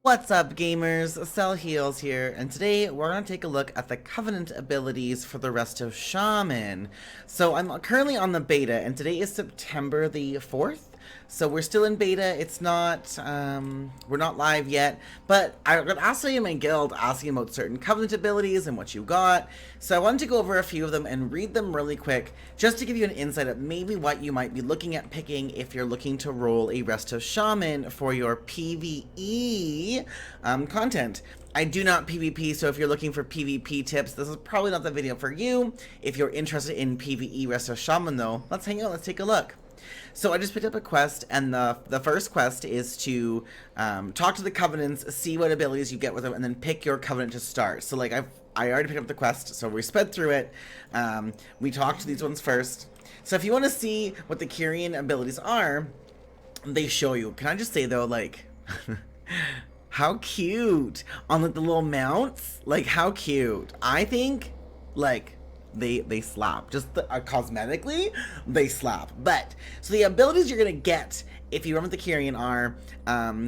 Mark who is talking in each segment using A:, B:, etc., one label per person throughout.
A: What's up, gamers? Cell Heals here, and today we're going to take a look at the Covenant abilities for the Resto Shaman. So I'm currently on the beta, and today is September the 4th. So we're still in beta. It's not, we're not live yet, but I got asked in my guild asking about certain Covenant abilities and what you got. So I wanted to go over a few of them and read them really quick, just to give you an insight of maybe what you might be looking at picking if you're looking to roll a Resto Shaman for your PvE content. I do not PvP, so if you're looking for PvP tips, this is probably not the video for you. If you're interested in PvE Resto Shaman though, let's hang out, let's take a look. So I just picked up a quest, and the first quest is to talk to the Covenants, see what abilities you get with them, and then pick your Covenant to start. So like I already picked up the quest, so we sped through it. We talked to these ones first. So if you want to see what the Kyrian abilities are, they show you. Can I just say though, like, how cute on like the little mounts? Like how cute. I think like they slap. Just cosmetically, they slap. But so the abilities you're gonna get if you run with the Kyrian are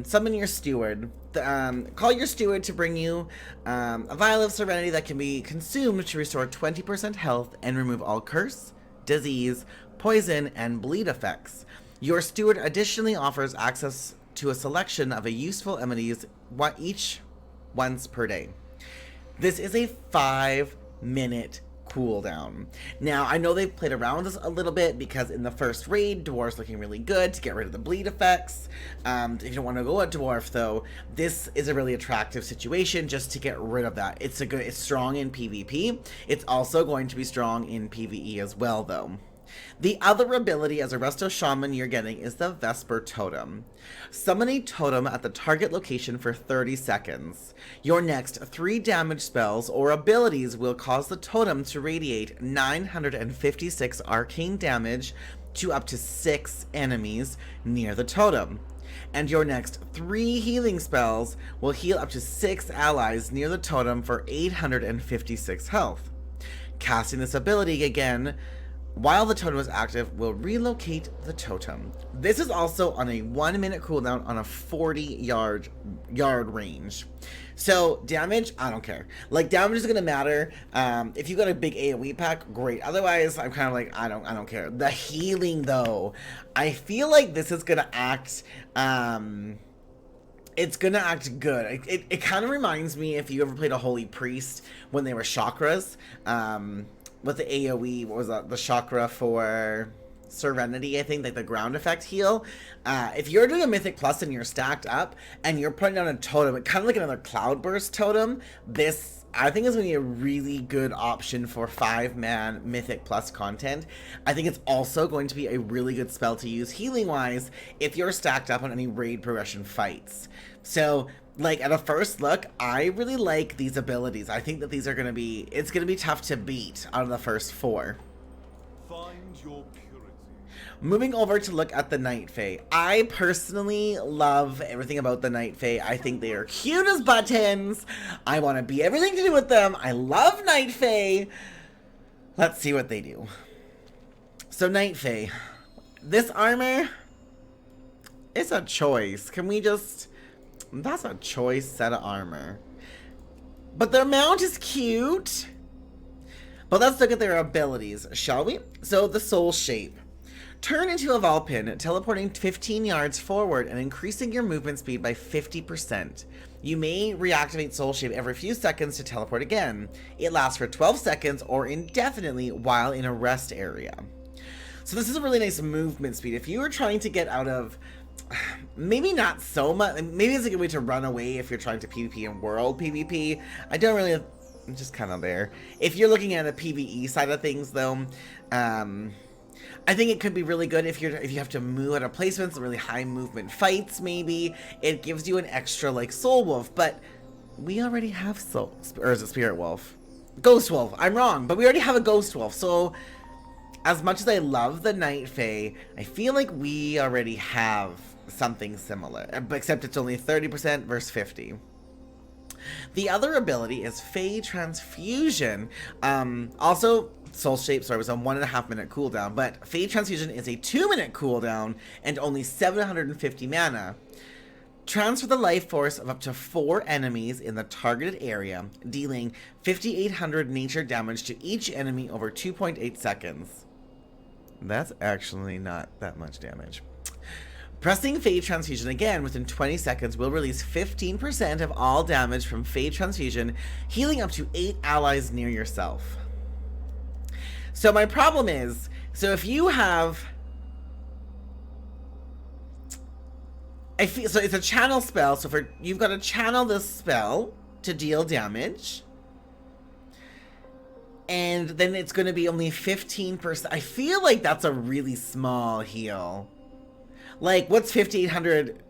A: summon your steward, call your steward to bring you a vial of serenity that can be consumed to restore 20% health and remove all curse, disease, poison, and bleed effects. Your steward additionally offers access to a selection of a useful amenities each once per day. This is a 5-minute cooldown. Now, I know they've played around with this a little bit because in the first raid, Dwarf's looking really good to get rid of the bleed effects. If you don't want to go at Dwarf though, this is a really attractive situation just to get rid of that. It's strong in PvP. It's also going to be strong in PvE as well though. The other ability as a Resto Shaman you're getting is the Vesper Totem. Summon a totem at the target location for 30 seconds. Your next 3 damage spells or abilities will cause the totem to radiate 956 arcane damage to up to 6 enemies near the totem. And your next 3 healing spells will heal up to 6 allies near the totem for 856 health. Casting this ability again while the totem is active will relocate the totem. This is also on a 1-minute cooldown on a 40-yard range. So damage, I don't care. Like damage is gonna matter. If you got a big AoE pack, great. Otherwise, I'm kind of like I don't care. The healing though, I feel like this is gonna act. It's gonna act good. It kind of reminds me if you ever played a Holy Priest when they were chakras. With the AoE, what was that? The chakra for Serenity, I think, like the ground effect heal. If you're doing a Mythic Plus and you're stacked up and you're putting down a totem, kind of like another Cloudburst totem, this I think is going to be a really good option for 5-man Mythic Plus content. I think it's also going to be a really good spell to use healing-wise if you're stacked up on any raid progression fights. So, like, at a first look, I really like these abilities. I think that these are going to be, it's going to be tough to beat out of the first 4.
B: Find your purity.
A: Moving over to look at the Night Fae. I personally love everything about the Night Fae. I think they are cute as buttons. I want to be everything to do with them. I love Night Fae. Let's see what they do. So Night Fae. This armor, it's a choice. Can we just... That's a choice set of armor. But their mount is cute. But let's look at their abilities, shall we? So the Soul Shape. Turn into a Vulpin, teleporting 15 yards forward and increasing your movement speed by 50%. You may reactivate Soul Shape every few seconds to teleport again. It lasts for 12 seconds or indefinitely while in a rest area. So this is a really nice movement speed. If you were trying to get out of... Maybe not so much. Maybe it's a good way to run away if you're trying to PvP and world PvP. I don't really... I'm just kind of there. If you're looking at the PvE side of things, though, I think it could be really good if you have to move out of placements, really high movement fights. Maybe it gives you an extra like Soul Wolf, but we already have Soul, or is it Spirit Wolf? Ghost Wolf. I'm wrong, but we already have a Ghost Wolf. So, as much as I love the Night Fae, I feel like we already have something similar, except it's only 30% versus 50. The other ability is Fae Transfusion. Also, Soul Shape, sorry, was a 1.5-minute cooldown, but Fae Transfusion is a 2-minute cooldown and only 750 mana. Transfer the life force of up to 4 enemies in the targeted area, dealing 5,800 nature damage to each enemy over 2.8 seconds. That's actually not that much damage. Pressing Phase Transfusion again within 20 seconds will release 15% of all damage from Phase Transfusion, healing up to 8 allies near yourself. So my problem is, so if you have... so it's a channel spell, so you've got to channel this spell to deal damage. And then it's going to be only 15%. I feel like that's a really small heal. Like, what's 5,800?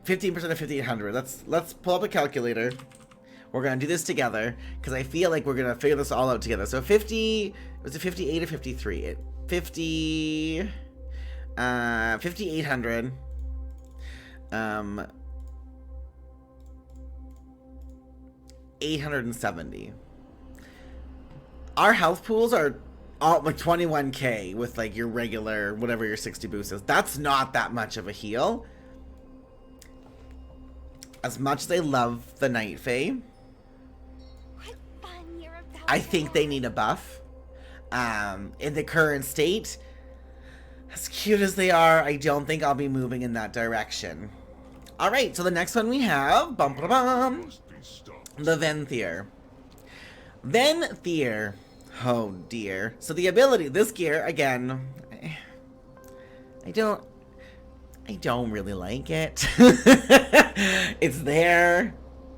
A: 15% of 5,800. Let's pull up a calculator. We're going to do this together, because I feel like we're going to figure this all out together. So 50, was it 58 or 53? 5,800. 870. Our health pools are all like 21k with like your regular, whatever your 60 boost is. That's not that much of a heal. As much as I love the Night Fae, I think they need a buff. In the current state, as cute as they are, I don't think I'll be moving in that direction. Alright, so the next one we have, the Venthyr. Venthyr. Oh dear. So the ability, this gear, again, I don't really like it. It's there,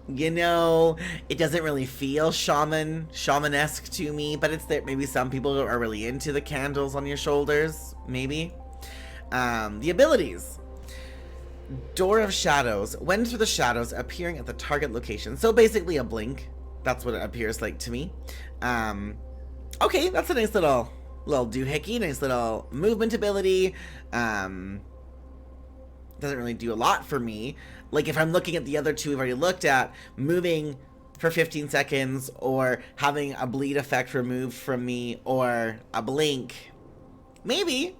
A: you know, it doesn't really feel shamanesque to me, but it's there. Maybe some people are really into the candles on your shoulders, maybe. The abilities. Door of Shadows. When through the shadows, appearing at the target location. So basically a blink. That's what it appears like to me. Okay, that's a nice little doohickey, nice little movement ability. Doesn't really do a lot for me. Like if I'm looking at the other two we've already looked at, moving for 15 seconds or having a bleed effect removed from me or a blink, maybe.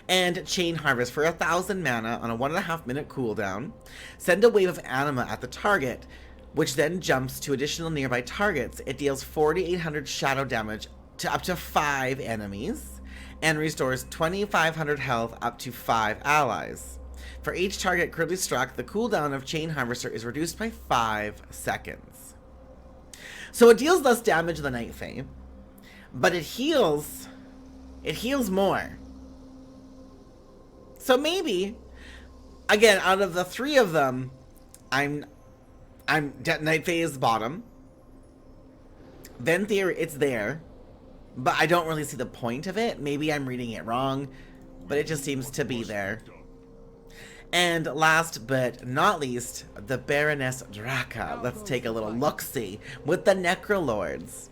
A: And Chain Harvest for 1,000 mana on a 1.5 minute cooldown. Send a wave of anima at the target, which then jumps to additional nearby targets. It deals 4,800 shadow damage to up to 5 enemies, and restores 2,500 health up to 5 allies. For each target currently struck, the cooldown of Chain Harvester is reduced by 5 seconds. So it deals less damage than Night Fae, but it heals more. So maybe, again, out of the 3 of them, Night Fae is bottom. Venthyr, it's there. But I don't really see the point of it. Maybe I'm reading it wrong. But it just seems to be there. And last but not least, the Baroness Draka. Let's take a little look-see with the Necrolords.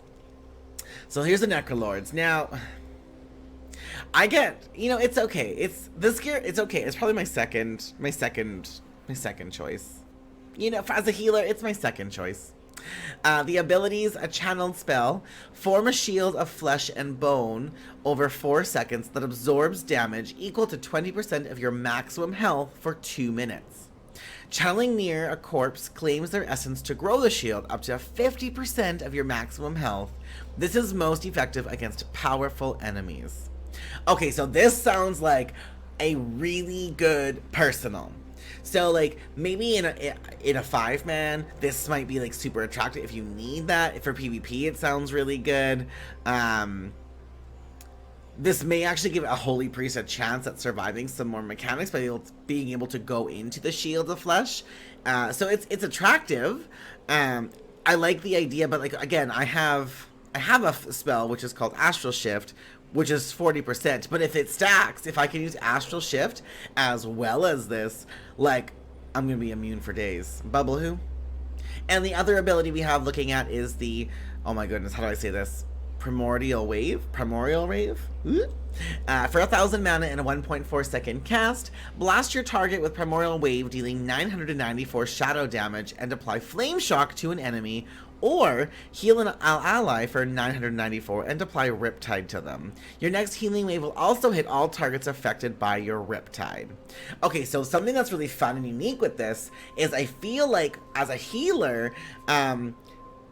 A: So here's the Necrolords. Now, I get, you know, it's okay. It's this gear, it's okay. It's probably my second choice. You know, as a healer, it's my second choice. The abilities, a channeled spell. Form a shield of flesh and bone over 4 seconds that absorbs damage equal to 20% of your maximum health for 2 minutes. Channeling near a corpse claims their essence to grow the shield up to 50% of your maximum health. This is most effective against powerful enemies. Okay, so this sounds like a really good personal. So, like, maybe in a 5-man, this might be, like, super attractive if you need that. For PvP, it sounds really good. This may actually give a Holy Priest a chance at surviving some more mechanics by being able to go into the Shield of Flesh. So it's attractive. I like the idea, but, like, again, I have a spell which is called Astral Shift, which is 40%, but if it stacks, if I can use Astral Shift as well as this, like, I'm gonna be immune for days. Bubble who? And the other ability we have looking at is the, oh my goodness, how do I say this? Primordial Wave? Primordial Wave? For 1,000 mana in a 1.4 second cast, blast your target with Primordial Wave, dealing 994 shadow damage, and apply Flame Shock to an enemy, or heal an ally for 994 and apply Riptide to them. Your next healing wave will also hit all targets affected by your Riptide. Okay, so something that's really fun and unique with this is I feel like as a healer,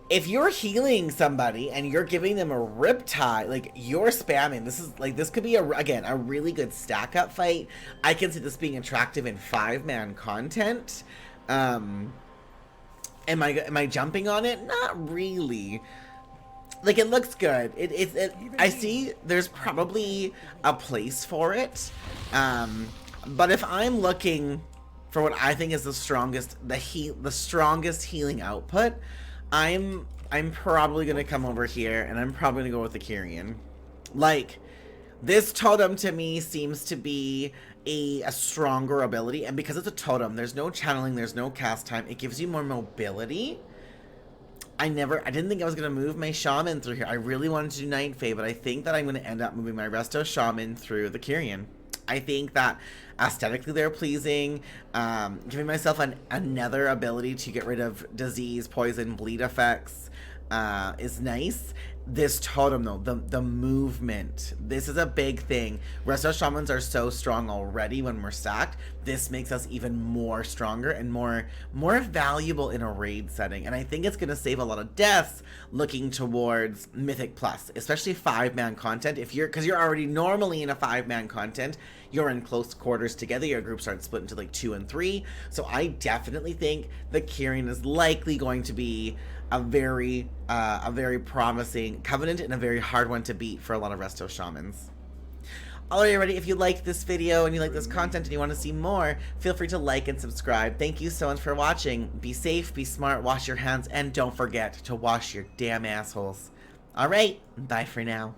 A: if you're healing somebody and you're giving them a Riptide, like you're spamming, this could be again a really good stack up fight. I can see this being attractive in 5-man content. Am I jumping on it? Not really. Like, it looks good. I see there's probably a place for it. But if I'm looking for what I think is the strongest healing output, I'm probably gonna come over here and I'm probably gonna go with the Kyrian. Like, this totem to me seems to be a stronger ability, and because it's a totem, there's no channeling, there's no cast time, it gives you more mobility. I didn't think I was gonna move my shaman through here. I really wanted to do Night Fae, but I think that I'm gonna end up moving my Resto Shaman through the Kyrian. I think that aesthetically they're pleasing. Giving myself another ability to get rid of disease, poison, bleed effects is nice. This totem though, the movement, this is a big thing. Resto Shamans are so strong already when we're stacked. This makes us even more stronger and more valuable in a raid setting. And I think it's gonna save a lot of deaths looking towards Mythic Plus, especially 5-man content. Because you're already normally in a 5-man content, you're in close quarters together, your groups aren't split into like 2 and 3. So I definitely think the Kyrian is likely going to be a very promising covenant and a very hard one to beat for a lot of Resto Shamans. Alrighty, if you like this video and you like this content and you want to see more, feel free to like and subscribe. Thank you so much for watching. Be safe, be smart, wash your hands, and don't forget to wash your damn assholes. Alright, bye for now.